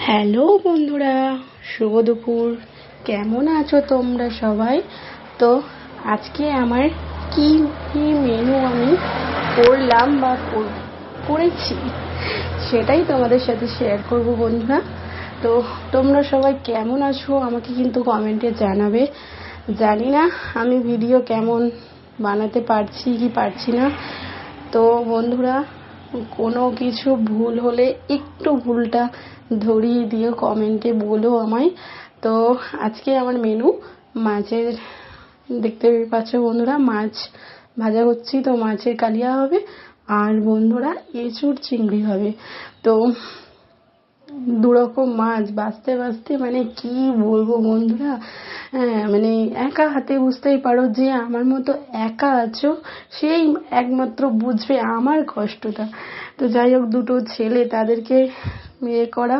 Hello বন্ধুরা, শুভ দুপুর। কেমন আছো তোমরা সবাই? তো আজকে আমার কি মেনু আমি করলাম বা করেছি সেটাই তোমাদের সাথে শেয়ার করব বন্ধুরা। তো তোমরা সবাই কেমন আছো আমাকে কিন্তু কমেন্টে জানাবে। জানি না আমি ভিডিও কেমন বানাতে পারছি কি পারছি না। তো বন্ধুরা, কোনো কিছু ভুল হলে একটু ভুলটা ধরিয়ে দিও, কমেন্টে বলো আমায়। তো আজকে আমার মেনু মাছের, দেখতে পাচ্ছ বন্ধুরা, মাছ ভাজা করছি। তো মাছের কালিয়া হবে আর বন্ধুরা এঁচুড় চিংড়ি হবে। তো দুরকম মাছ বাছতে বাছতে মানে কি বলবো বন্ধুরা, মানে একা হাতে, বুঝতেই পারো যে আমার মতো একা আছো সেই একমাত্র বুঝবে আমার কষ্টটা। তো যাই হোক, দুটো ছেলে, তাদেরকে করা